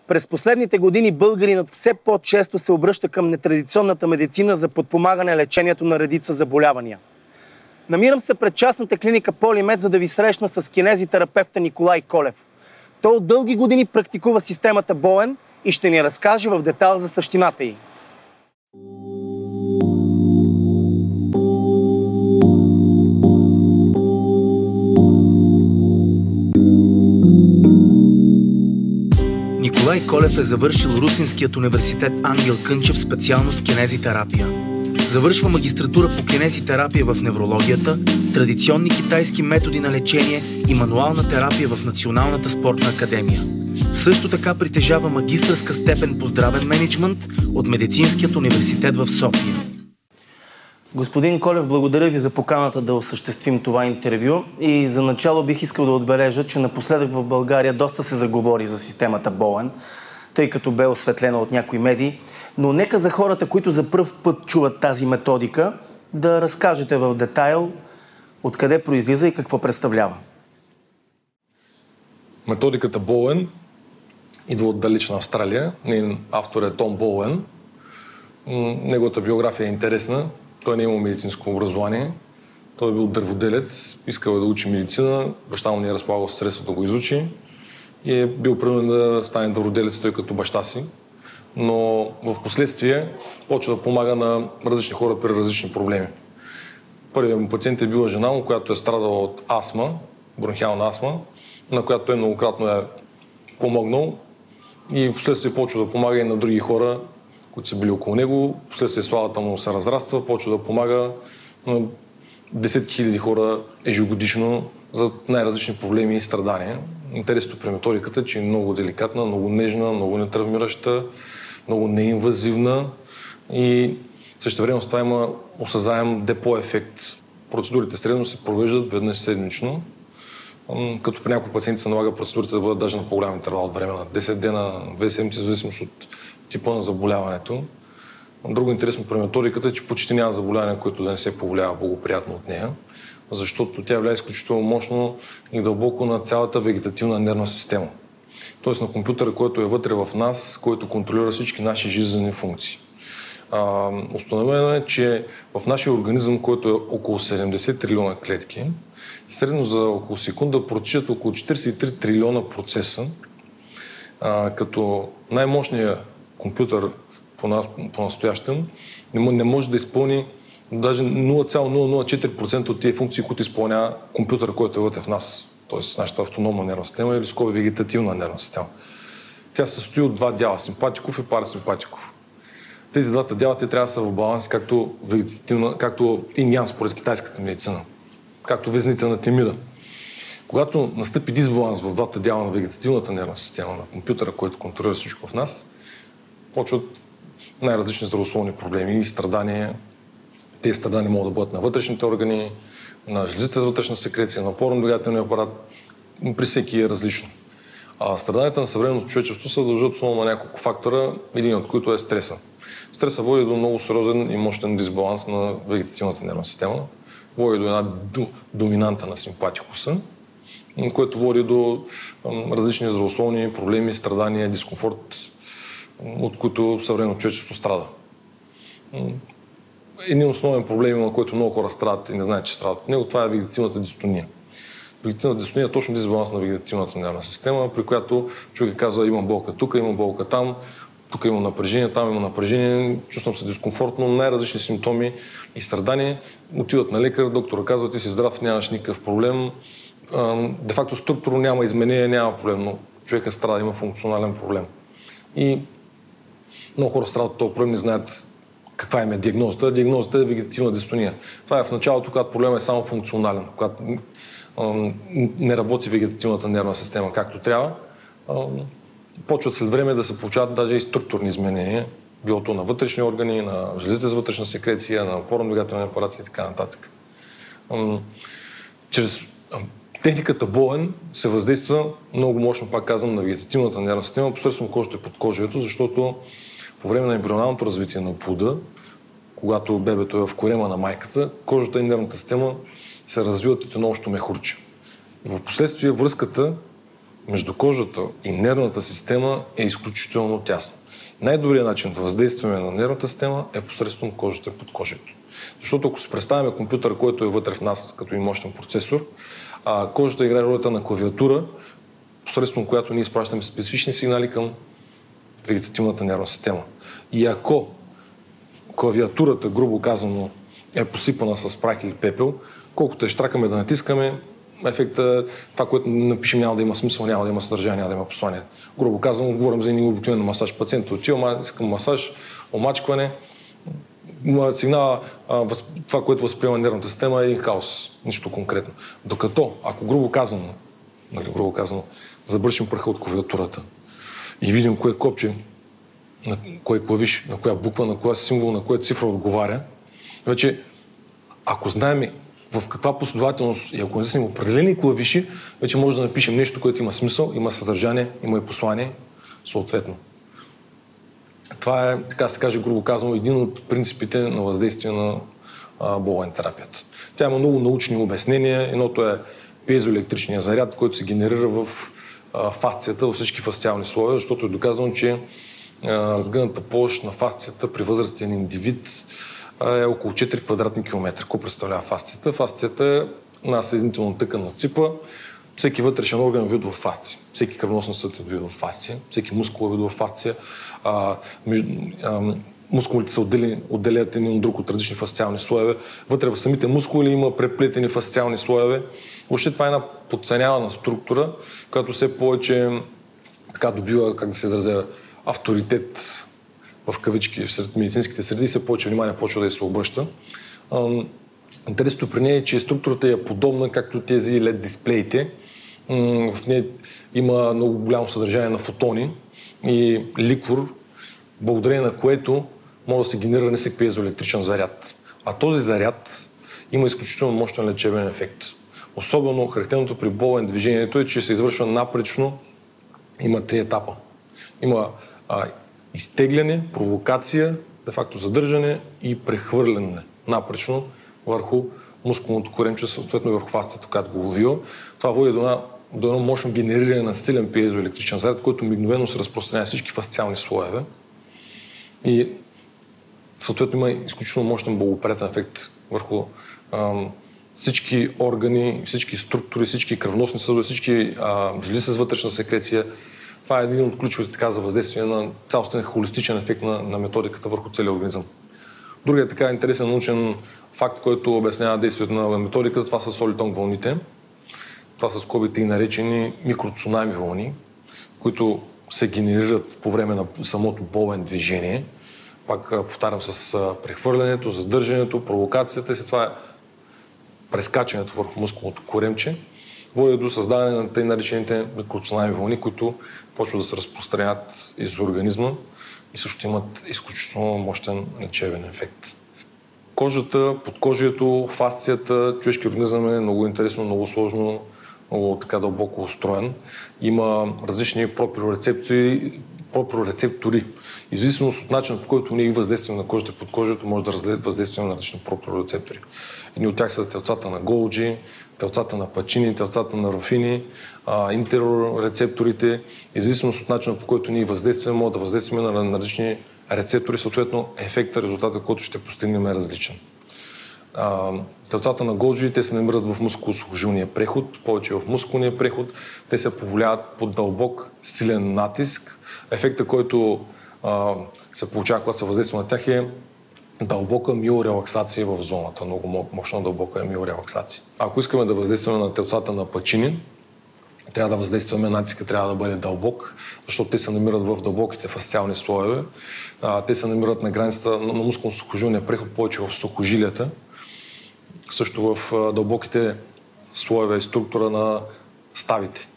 През последните години българинът все по-често се обръща към нетрадиционната медицина за подпомагане лечението на редица заболявания. Намирам се пред частната клиника Полимед, за да ви срещна с кинезитерапевта Николай Колев. Той от дълги години практикува системата Боен и ще ни разкаже в детайл за същината й. Николай Колев е завършил Русинският университет Ангел Кънчев, специалност кинезитерапия. Завършва магистратура по кинезитерапия в неврологията, традиционни китайски методи на лечение и мануална терапия в Националната спортна академия. Също така притежава магистърска степен по здравен мениджмънт от Медицинският университет в София. Господин Колев, благодаря ви за поканата да осъществим това интервю. И за начало бих искал да отбележа, че напоследък в България доста се заговори за системата Боен, тъй като бе осветлена от някои медии. Но нека за хората, които за пръв път чуват тази методика, да разкажете в детайл откъде произлиза и какво представлява. Методиката Боен идва от далечна Австралия. Нейн автор е Том Боуен. Неговата биография е интересна. Той не е имал медицинско образование. Той е бил дърводелец, искал да учи медицина, баща му не е разполагал средства да го изучи и е бил принуден да стане дърводелец, той като баща си. Но в последствие почва да помага на различни хора при различни проблеми. Първият му пациент е била жена му, която е страдала от астма, бронхиална астма, на която той многократно е помогнал и в последствие почва да помага и на други хора, които са били около него. Вследствие славата му се разраства, почва да помага на десетки хиляди хора ежегодишно за най-различни проблеми и страдания. Интересното при методиката е, че е много деликатна, много нежна, много нетравмираща, много неинвазивна и същевременно с това има осъзнаем депо ефект. Процедурите средно се провеждат веднъж седмично, като при някои пациенти се налага процедурите да бъдат даже на по-голям интервал от време, на 10 дена, 2 седмици, в зависимост от типа на заболяването. Друго интересно при методиката е, че почти няма заболяване, което да не се повлиява благоприятно от нея, защото тя влияе изключително мощно и дълбоко на цялата вегетативна нервна система. Тоест на компютъра, който е вътре в нас, който контролира всички наши жизнени функции. Установено е, че в нашия организъм, който е около 70 трилиона клетки, средно за около секунда протичат около 43 трилиона процеса, като най-мощният компютър по-настоящем не може да изпълни даже 0,004% от тези функции, които изпълнява компютъра, който е вътре в нас, т.е. нашата автономна нервна система или скоро вегетативна нервна система. Тя се състои от два дяла, симпатиков и парасимпатиков. Тези двата дяла те трябва да са в баланс, както инь-ян според китайската медицина, както везните на Темида. Когато настъпи дисбаланс в двата дяла на вегетативната нервна система, на компютъра, който контролира всичко в нас, почват най-различни здравословни проблеми и страдания. Тези страдания могат да бъдат на вътрешните органи, на жлезите за вътрешна секреция, на опорно-двигателния апарат. При всеки е различно. Страданията на съвременното човечество се дължат основно на няколко фактора, един от които е стреса. Стреса води до много сериозен и мощен дисбаланс на вегетативната нервна система, води до една доминанта на симпатикуса, което води до различни здравословни проблеми, страдания, дискомфорт, от които съвременното човечество страда. Един основен проблем, на който много хора страдат и не знаят, че страдат от него, това е вегетативната дистония. Вегетативната дистония е точно дисбаланс на вегетативната нервна система, при която човек казва, имам болка тук, имам болка там, тук имам напрежение, там имам напрежение, чувствам се дискомфортно, най-различни симптоми и страдания. Отиват на лекар, доктора казва, ти си здрав, нямаш никакъв проблем. Де-факто структурно няма изменение, няма проблем, но човека страда, има функционален проблем. И много хора страдат от този проблем, не знаят каква им е диагнозата. Диагнозата е вегетативна дистония. Това е в началото, когато проблемът е само функционален, когато не работи вегетативната нервна система както трябва. Почват след време да се получават даже и структурни изменения, било то на вътрешни органи, на жлезите за вътрешна секреция, на опорно-двигателния апарат и така нататък. Чрез техниката Боен се въздейства много мощно, пак казвам, на вегетативната нервна система, посредством кожата и подкожието, защото по време на ембрионалното развитие на плода, когато бебето е в корема на майката, кожата и нервната система се развиват от едно общо мехурче. В последствие връзката между кожата и нервната система е изключително тясно. Най-добрият начин да въздействаме на нервната система е посредством кожата и подкожието. Защото ако си представяме компютър, който е вътре в нас като и мощен процесор, кожата играе ролята на клавиатура, посредством която ние изпращаме специфични сигнали към вегетативната нервна система. И ако клавиатурата, грубо казано, е посипана с прах или пепел, колкото е штракаме да натискаме, ефекта, това, което напишем, няма да има смисъл, няма да има съдържание, няма да има послание. Грубо казано, говорим за един обикновен масаж. Пациентът отива, искам масаж, омачкване, сигнала, това, което възприема нервната система е един хаос, нищо конкретно. Докато, ако грубо казано, забършим праха от клавиатурата и видим кое копче, на кой клавиш, на коя буква, на коя символ, на коя цифра отговаря, вече, ако знаем в каква последователност и ако не са определени клавиши, вече може да напишем нещо, което има смисъл, има съдържание, има и послание, съответно. Това е, така се каже, грубо казано, един от принципите на въздействие на болен терапията. Тя има много научни обяснения. Едното е пиезоелектричния заряд, който се генерира в фасцията, във всички фасциални слоеве, защото е доказано, че разгъната площ на фасцията при възрастен индивид е около 4 квадратни километра. Какво представлява фасцията? Фасцията е една съединителна тъкан на ципа. Всеки вътрешен орган е вид в фасция. Всеки кръвоносен съд е вид в фасция. Всеки мускул е вид в фасция. Мускулите се отделят един от друг от различни фасциални слоеве. Вътре в самите мускули има преплетени фасциални слоеве. Въобще това е една подценявана структура, която все повече така добива, как да се изразя, авторитет в кавички сред медицинските среди и все повече внимание почва да й се обръща. Интересното при нея е, че структурата е подобна, както тези LED дисплеите. В нея има много голямо съдържание на фотони и ликвор, благодарение на което може да се генерира нисък пиезоелектричен заряд. А този заряд има изключително мощен лечебен ефект. Особено характерното при болен движението е, че се извършва напречно. Има 3 етапа. Има изтегляне, провокация, де-факто задържане и прехвърляне напречно върху мускулното коремче, съответно върху фасцията, която го ловила. Това води до едно мощно генериране на силен пиезоелектричен заряд, който мигновено се разпространява всички фасциални слоеве. И съответно има изключително мощен благоприятен ефект върху всички органи, всички структури, всички кръвоносни съдове, всички жили с вътрешна секреция. Това е един от ключовите така за въздействие на цялостен холистичен ефект на методиката върху целия организъм. Другият така интересен научен факт, който обяснява действието на методиката, това са солитонг вълните. Това са скобите и наречени микроцунами вълни, които се генерират по време на самото болен движение. Пак повтарям с прехвърлянето, задържането, провокацията и след това прескачането върху мускулното коремче води до създаване на тъй наречените микроцунами вълни, които почват да се разпространят из организма и също имат изключително мощен лечебен ефект. Кожата, подкожието, фасцията, човешкият организъм е много интересно, много сложно, много така дълбоко устроен. Има различни проприорецептори. И в зависимост от начина, по който ние въздействаме на кожата и подкожието, може да въздействаме на различни проприорецептори. Едни от тях са телцата на Голджи, телцата на Пачини, телцата на Руфини, интерорецепторите. И в зависимост от начина, по който ние въздействаме, може да въздействаме на различни рецептори, съответно ефекта, резултата, който ще постигнем е различен. Телцата на Голджи, те се намират в мускулосухожилния преход, повече в мускулния преход. Те се повлияват под дълбок, силен натиск. Ефекта, който се получава, когато се въздейства на тях е дълбока миорелаксация в зоната. Много мощна дълбока миорелаксация. Ако искаме да въздействаме на телцата на Пачини, трябва да въздействаме, натиска трябва да бъде дълбок, защото те се намират в дълбоките фасциални слоеве. Те се намират на границата на мускулно-сухожилния преход, повече в сухожилията. Също в дълбоките слоеве и структура на ставите.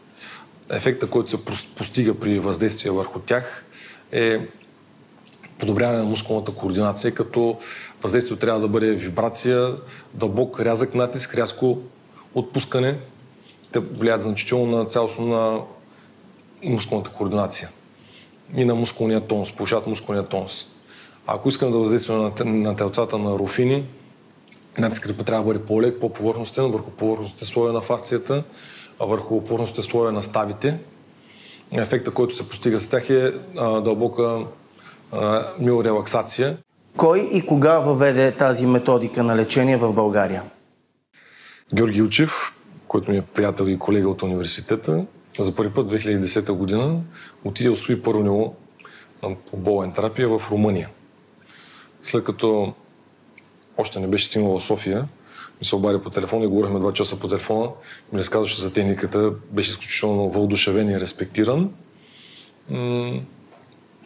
Ефектът, който се постига при въздействие върху тях е подобряване на мускулната координация, като въздействието трябва да бъде вибрация, дълбок, рязък натиск, рязко отпускане. Те влияят значително на цялостно на мускулната координация и на мускулния тонус, повишават мускулния тонус. Ако искаме да въздействаме на телцата на Руфини, натискът трябва да бъде по-лек, по-повърхностен, върху повърхностните слоеве на фасцията, върху повърхностните слоеве на ставите, ефектът, който се постига с тях е дълбока миорелаксация. Кой и кога въведе тази методика на лечение в България? Георги Илчев, който ми е приятел и колега от университета, за първи път 2010 година отиде да усвои първо ниво по болен терапия в Румъния. След като още не беше стигнал в София, ми се обади по телефона и говорихме 2 часа по телефона. Ми разказваше за техниката, беше изключително въодушевен и респектиран.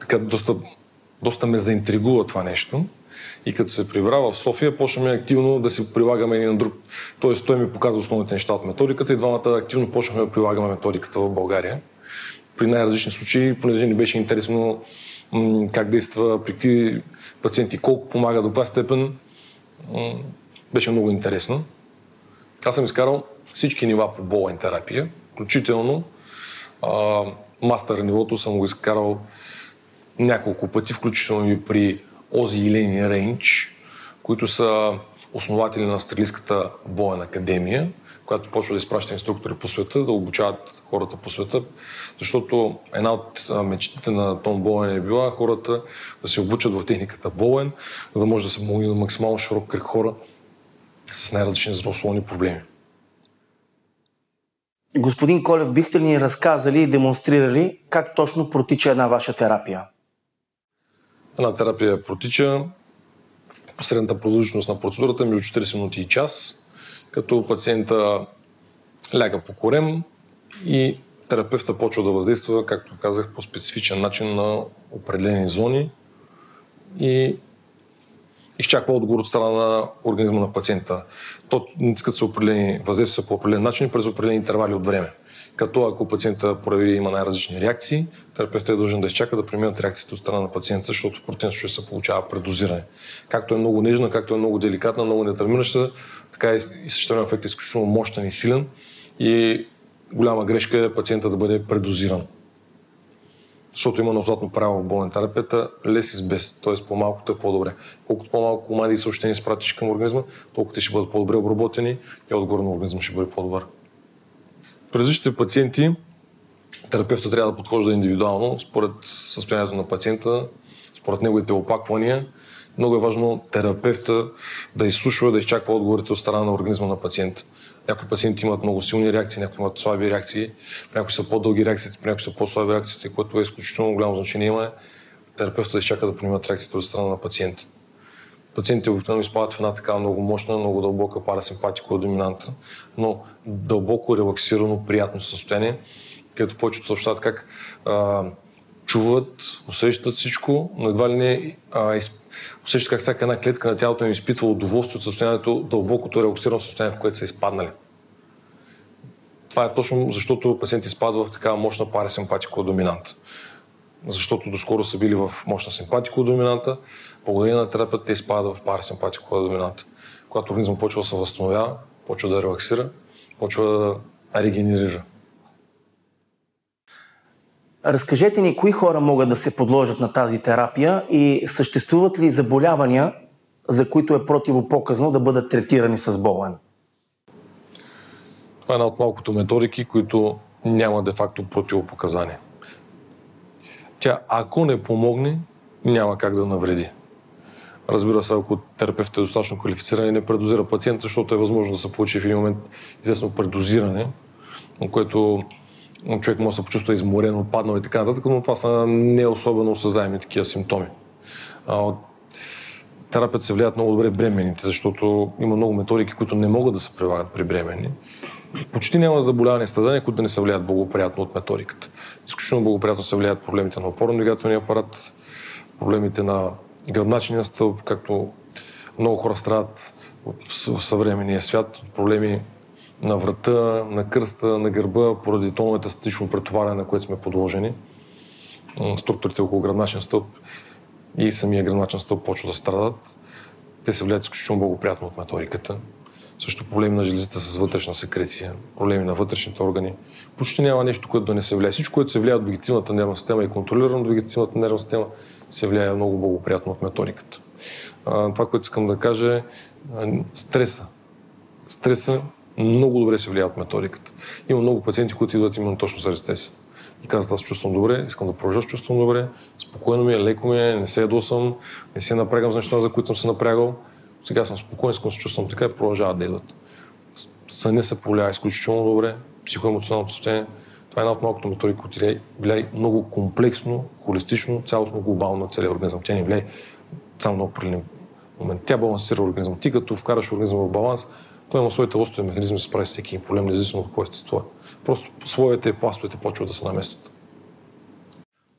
Така доста ме заинтригува това нещо. И като се прибра в София, почнахме активно да си прилагаме един на друг. Тоест, той ми показва основните неща от методиката и двамата активно почнахме да прилагаме методиката в България. При най-различни случаи, понеже ни беше интересно как действа, при какви пациенти, колко помага, до каква степен. Беше много интересно. Аз съм изкарал всички нива по болен терапия, включително мастер нивото съм го изкарал няколко пъти, включително и при Ози и Лени Рейндж, които са основатели на Австралийската болен академия, която почва да изпраща инструктори по света, да обучават хората по света, защото една от мечтите на Том Боуен е била хората да се обучат в техниката болен, за да може да се помогне на максимално широк кръг хора с най-различни здравословни проблеми. Господин Колев, бихте ли ни разказали и демонстрирали как точно протича една ваша терапия? Една терапия протича по средната продължителност на процедурата между 40 минути и час, като пациента ляга по корем и терапевта почва да въздейства, както казах, по специфичен начин на определени зони и изчаква отговор от страна на организма на пациента. Като са определени въздейства по определен начин през определени интервали от време. Като ако пациента прояви има най-различни реакции, терапевтът е дължен да изчака да преминат реакциите от страна на пациента, защото в противен случай се получава предозиране. Както е много нежна, както е много деликатна, много нетърминаща, така и същевременно ефектът е изключително мощен и силен и голяма грешка е пациента да бъде предозиран. Защото има златно правило в болен терапията, less is best, т.е. по-малкото е по-добре. Колкото по-малко команди и съобщения изпратиш към организма, толкова те ще бъдат по-добре обработени и отговор на организма ще бъде по-добър. При различните пациенти терапевтът трябва да подхожда индивидуално, според състоянието на пациента, според неговите опаквания. Много е важно терапевта да изслушва, да изчаква отговорите от страна на организма на пациента. Някои пациенти имат много силни реакции, някои имат слаби реакции, при някои са по-дълги реакциите, при някои са по-слаби реакциите, което е изключително голямо значение има терапевтът да изчака да приемат реакциите от страна на пациента. Пациентите обикновено изпадат в една такава много мощна, много дълбока парасимпатико-доминанта, но дълбоко релаксирано, приятно състояние, където повечето съобщават как чуват, усещат всичко, но едва ли не усещат как всяка една клетка на тялото им изпитва удоволствие от състоянието, дълбокото релаксирано състояние, в което са изпаднали. Това е точно защото пациентите изпадат в такава мощна парасимпатико-доминанта. Защото доскоро са били в мощна симпатико-доминанта, благодарение на терапията те изпадат в парасимпатико-доминанта. Когато организмът почва да се възстановява, почва да релаксира, почва да регенерира. Разкажете ни, кои хора могат да се подложат на тази терапия и съществуват ли заболявания, за които е противопоказно да бъдат третирани с болен? Това е една от малкото методики, които няма де-факто противопоказания. Тя, ако не помогне, няма как да навреди. Разбира се, ако терапевтът е достатъчно квалифициран и не предозира пациента, защото е възможно да се получи в един момент известно предозиране, на което човек може да се почувства изморен, отпаднал и така нататък, но това са не особено осъзнаеми такива симптоми. Терапията се влияят много добре бременните, защото има много методики, които не могат да се прилагат при бременни. Почти няма заболяване и страдания, които да не се влияят благоприятно от методиката. Изключително благоприятно се влияят проблемите на опорно-двигателния апарат, проблемите на гръбначния стълб, както много хора страдат в съвременния свят, проблеми на врата, на кръста, на гърба, поради тоновете статично претоваряне, на което сме подложени. Структурите около гръбначния стълб и самия гръбначен стълб почва да страдат. Те се влияят изключително благоприятно от методиката. Също проблеми на железите с вътрешна секреция, проблеми на вътрешните органи. Почти няма нещо, което да не се влияе. Всичко, което се влияе от вегетативната нервна система и контролирано от вегетативната нервна система, се влияе много благоприятно от методиката. Това, което искам да кажа е стреса. Стреса много добре се влияе от методиката. Има много пациенти, които идват именно точно заради стреса. и казват, аз се чувствам добре, искам да продължа, се чувствам добре, спокойно ми е, леко ми е, не се ядосам, не се напрягам за неща, за които съм се напрягал. Сега съм спокоен, искам да се чувствам така и продължават да идват. Съня се повлияе изключително добре, психоемоционалното състояние. Това е една от малкото методики, които влияе много комплексно, холистично, цялостно, глобално на целия организъм. Тя не влияе само на определен момент. Тя балансира организма. Ти като вкараш организма в баланс, той има своите лостови механизми да се справи с всеки проблем, независимо от какво естество е. Просто слоевете и пластовете почват да се наместят.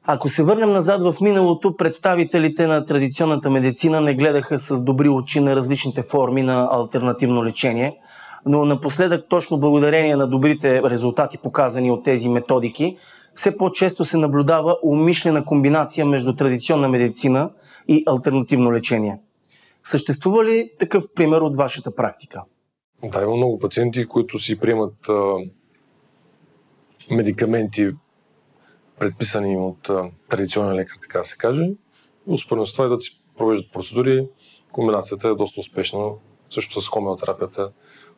Ако се върнем назад в миналото, представителите на традиционната медицина не гледаха с добри очи на различните форми на алтернативно лечение, но напоследък, точно благодарение на добрите резултати, показани от тези методики, все по-често се наблюдава умишлена комбинация между традиционна медицина и алтернативно лечение. Съществува ли такъв пример от вашата практика? Да, има много пациенти, които си приемат медикаменти, предписани им от традиционен лекар, така да се каже. И успоредно с това да си провеждат процедури. Комбинацията е доста успешна. Също с хомеотерапията,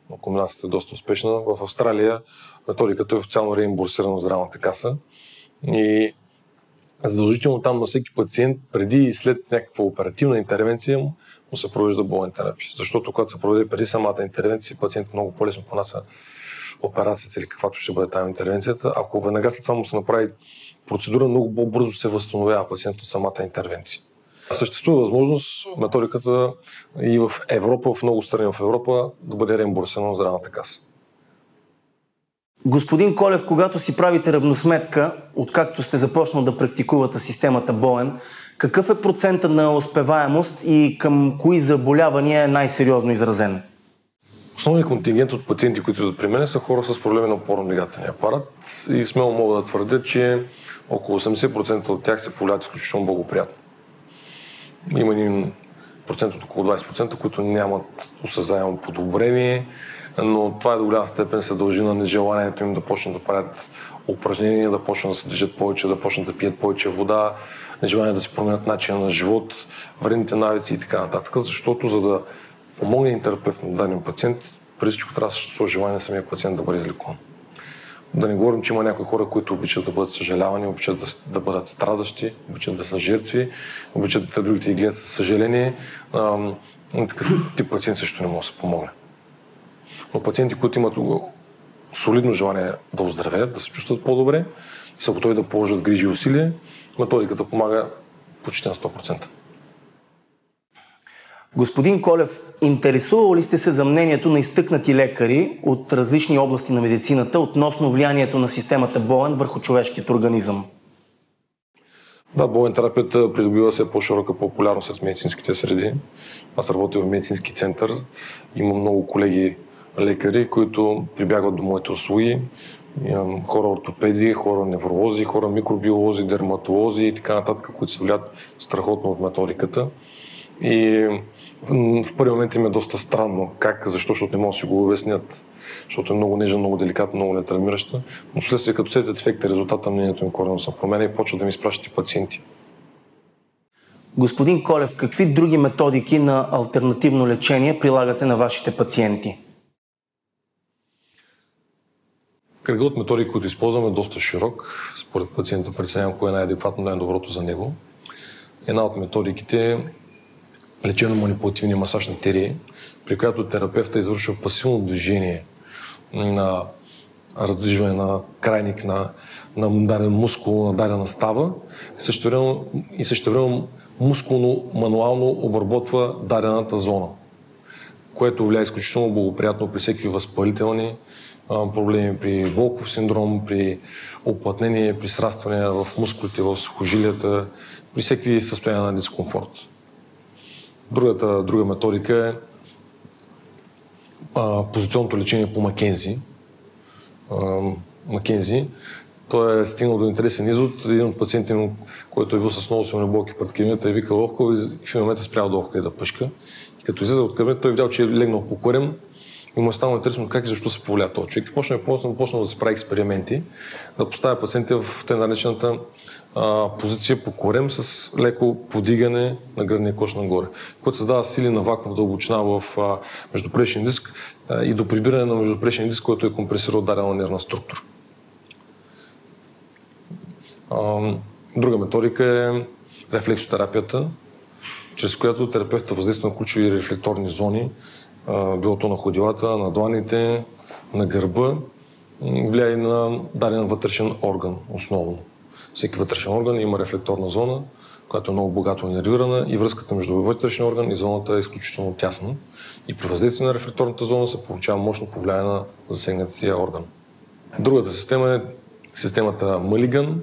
но комбинацията е доста успешна. В Австралия методиката е официално реимбурсирана от здравната каса. И задължително там на всеки пациент, преди и след някаква оперативна интервенция, му се провежда болен терапия. Защото когато се проведе преди самата интервенция, пациентът много по-лесно понася операцията или каквато ще бъде тази интервенцията. Ако веднага след това му се направи процедура, много по-бързо се възстановява пациентът от самата интервенция. Съществува възможност методиката и в Европа, в много страни в Европа, да бъде реимбурсирана от здравната каса. Господин Колев, когато си правите равносметка, откакто сте започнал да практикувате системата Боен, какъв е процентът на успеваемост и към кои заболявания е най-сериозно изразен? Основният контингент от пациенти, които идват при мен, са хора с проблеми на опорно-двигателния апарат и смело мога да твърдя, че около 80% от тях се повлияват изключително благоприятно. Има един процент от около 20%, които нямат осъзнаемо подобрение, но това до голяма степен се дължи на нежеланието им да почнат да правят упражнения, да почнат да се движат повече, да почнат да пият повече вода, нежелание да си променят начина на живот, вредните навици и така нататък. Защото за да помогне терапевт на даден пациент, преди всичко трябва да съществува желание на самия пациент да бъде излекуван. Да не говорим, че има някои хора, които обичат да бъдат съжалявани, обичат да бъдат страдащи, обичат да са жертви, обичат да другите ги гледат със съжаление. Такъв тип пациент също не може да се помогне. Но пациенти, които имат солидно желание да оздравеят, да се чувстват по-добре и са готови да положат грижи и усилия, методиката помага почти на 100%. Господин Колев, интересувал ли сте се за мнението на изтъкнати лекари от различни области на медицината относно влиянието на системата Боен върху човешкият организъм? Да, Боен терапията придобива все по-широка популярност в медицинските среди. Аз работя в медицински център. Имам много колеги лекари, които прибягват до моите услуги. Имам хора ортопеди, хора невролози, хора микробиолози, дерматолози и така нататък, които се влияят страхотно от методиката. И в първи момент им е доста странно. Защото не могат да си го обяснят, защото е много нежна, много деликатна, много нетравмираща. Но вследствие като след ефекта, резултата на мнението им коренно се променя и почват да ми изпращат и пациенти. Господин Колев, какви други методики на алтернативно лечение прилагате на вашите пациенти? Кръгът от методики, които използваме, е доста широк. Според пациента преценявам кое е най-адекватно, най-доброто за него. Една от методиките е лечено-манипулативния масаж на терии, при която терапевта извършва пасивно движение на раздвижване на крайник на даден мускул, на дадена става и същевременно мускулно-мануално обработва дадената зона, което влияе изключително благоприятно при всеки възпалителни проблеми, при болков синдром, при уплътнение, при срастване в мускулите, в сухожилията, при всеки състояния на дискомфорт. Друга методика е позиционното лечение по Макензи. Той е стигнал до интересен извод. Един от пациентите му, който е бил с много силни болки пред кабинета, е викал ловко и в един момент е спрял да ловка и да пъшка. И като излезе от кабинета, той видял, че е легнал по корем и му е станало интересно как и защо се повлия този човек. И почна да се прави експерименти, да поставя пациентите в тъй наречената позиция по корем с леко подигане на гръдния кош нагоре, което създава сили на вакуум дълбочина в междупречен диск и до прибиране на междупречен диск, който е компресирал дадена нервна структура. Друга методика е рефлексотерапията, чрез която терапевтът въздейства на ключови рефлекторни зони, било то на ходилата, на дланите, на гърба, влияе и на даден вътрешен орган основно. Всеки вътрешен орган има рефлекторна зона, която е много богато иннервирана и връзката между вътрешния орган и зоната е изключително тясна. И при въздействие на рефлекторната зона се получава мощно повлияние на засегнатия орган. Другата система е системата Мълиган.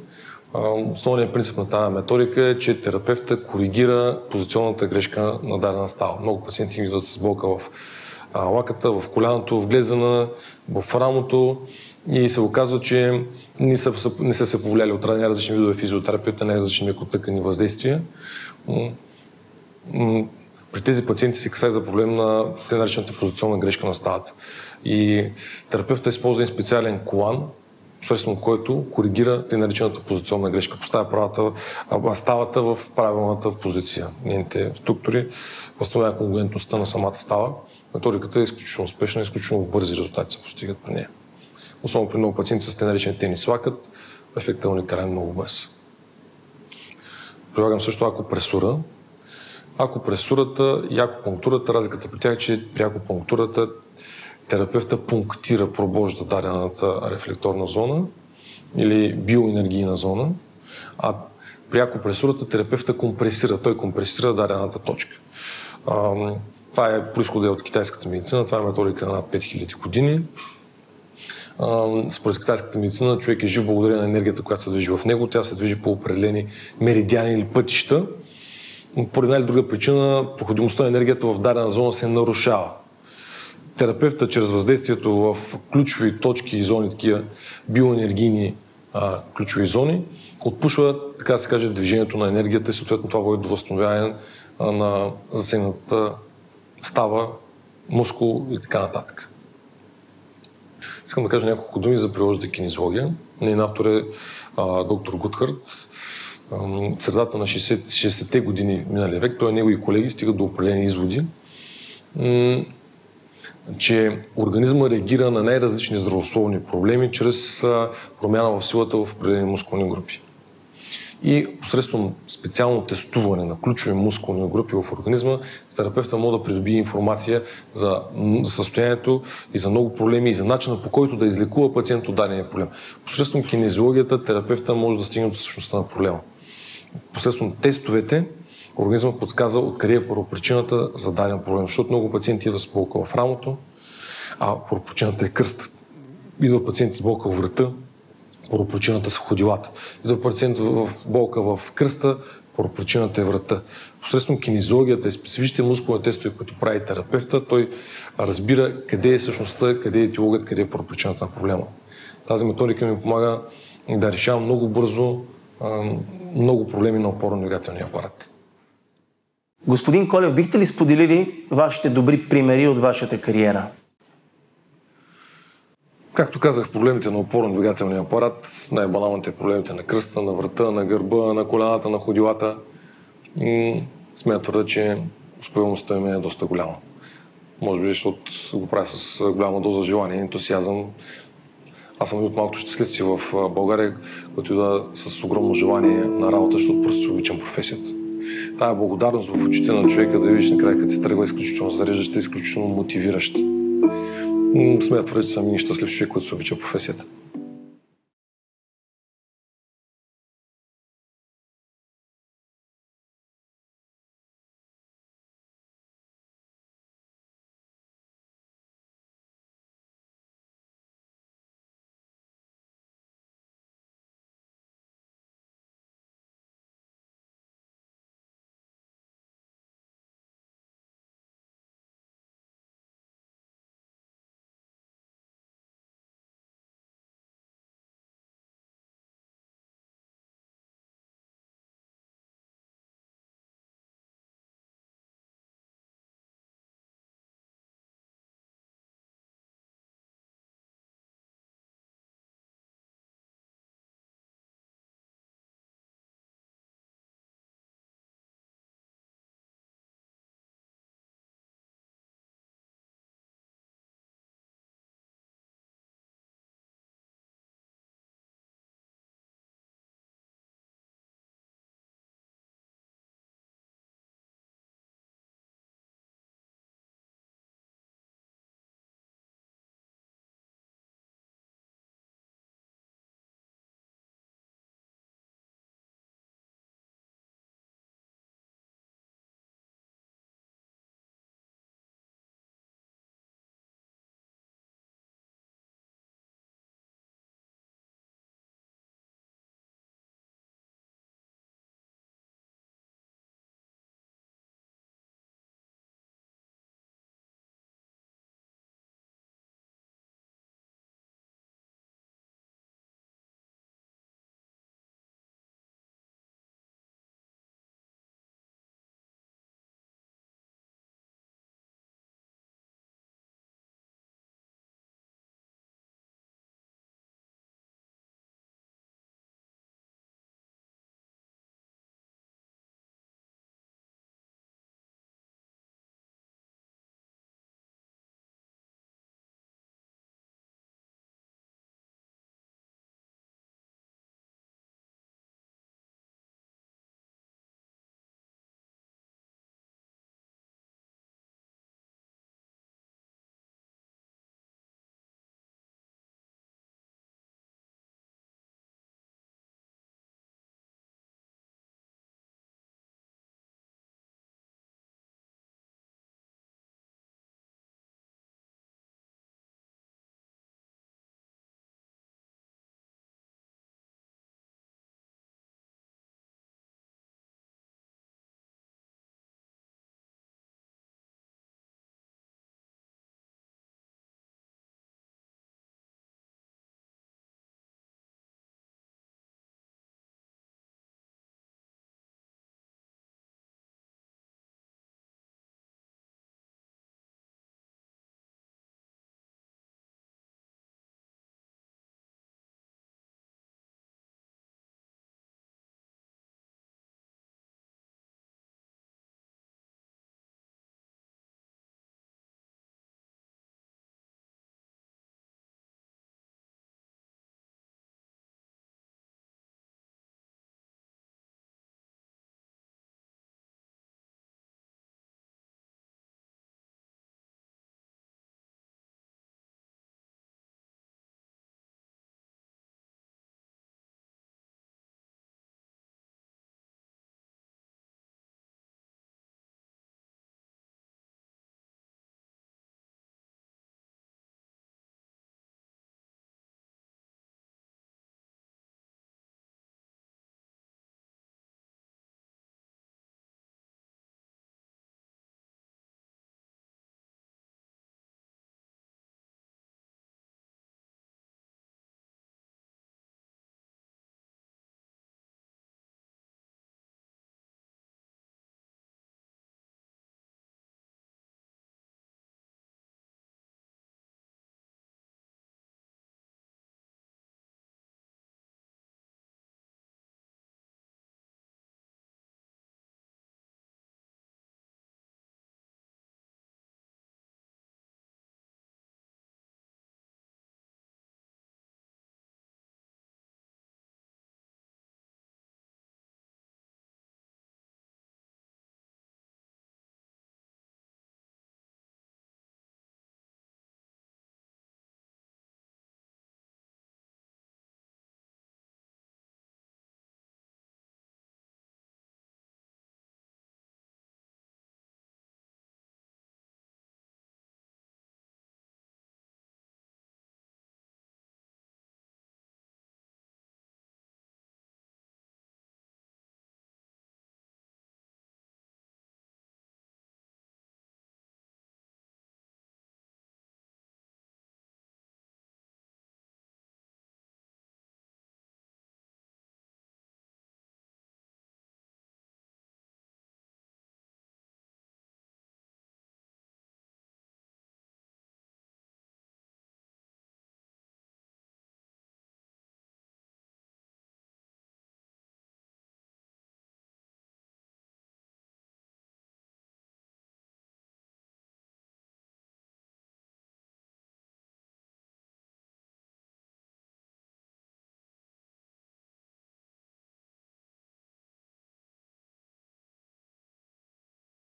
Основният принцип на тази методика е, че терапевта коригира позиционната грешка на дадена става. Много пациенти идват с болка в лаката, в коляното, в глезена, в рамото и се оказва, че не са се повлияли от различни видове физиотерапията, най-различни мекотъкани въздействия. При тези пациенти се касае за проблем на те наречената позиционна грешка на ставата. И терапевтът използва специален колан, посредством който коригира те наречената позиционна грешка. Поставя ставата в правилната позиция. Нейните структури възстановява конгруентността на самата става. Методиката е изключително успешна, изключително бързи резултати се постигат при нея. Особено при много пациенти с те наречени тенис лакът, ефектът е уникален, много бърз. Прилагам също акупресура. Акупресурата и акупунктурата, разликата при тях е, че при акупунктурата терапевта пунктира, пробожда дадената рефлекторна зона или биоенергийна зона, а при акупресурата терапевта компресира, той компресира дадената точка. Това е произхода от китайската медицина, това е методика на 5000 години. Според китайската медицина човек е жив благодарение на енергията, която се движи в него. Тя се движи по определени меридиани или пътища. По една или друга причина проходимостта на енергията в дадена зона се нарушава. Терапевта чрез въздействието в ключови точки и зони, такива биоенергийни ключови зони, отпушва, така да се каже, движението на енергията и съответно това води до възстановяване на засегнатата става, мускул и така нататък. Искам да кажа няколко думи за приложната кинезиология. Нейн автор е доктор Гутхард. В средата на 60-те години миналия век той и негови колеги стигат до определени изводи, че организма реагира на най-различни здравословни проблеми чрез промяна в силата в определени мускулни групи. И посредством специално тестуване на ключови мускулни групи в организма, терапевта може да придобие информация за състоянието и за много проблеми и за начина, по който да излекува пациент от дадения проблем. Посредством кинезиологията терапевта може да стигне до същността на проблема. Посредством тестовете организмът подсказва откъде е първопричината за даден проблем, защото много пациенти идват с болка в рамото, а първопричината е кръста. Идват пациенти с болка в врата, първопричината са ходилата. Идва пациент в болка в кръста, първопричината е врата. Посредством кинезиологията и специфичните мускулни тестове, които прави терапевта, той разбира къде е същността, къде е етиологът, къде е първопричината на проблема. Тази методика ми помага да решавам много бързо много проблеми на опорно-двигателния апарат. Господин Колев, бихте ли споделили вашите добри примери от вашата кариера? Както казах, проблемите на опорно-двигателния апарат, най-баналните проблемите на кръста, на врата, на гърба, на коляната, на ходилата, смея твърда, че успеваемостта им е доста голяма. Може би, защото го правя с голяма доза желание и ентусиазъм. Аз съм от малкото щастливци в България, който идва с огромно желание на работа, защото просто обичам професията. Тая благодарност в очите на човека да видиш накрая, като се тръгва изключително зареждаща, изключително мотивираща. Смея твърда, че съм и щастлив човек, който се обича професията.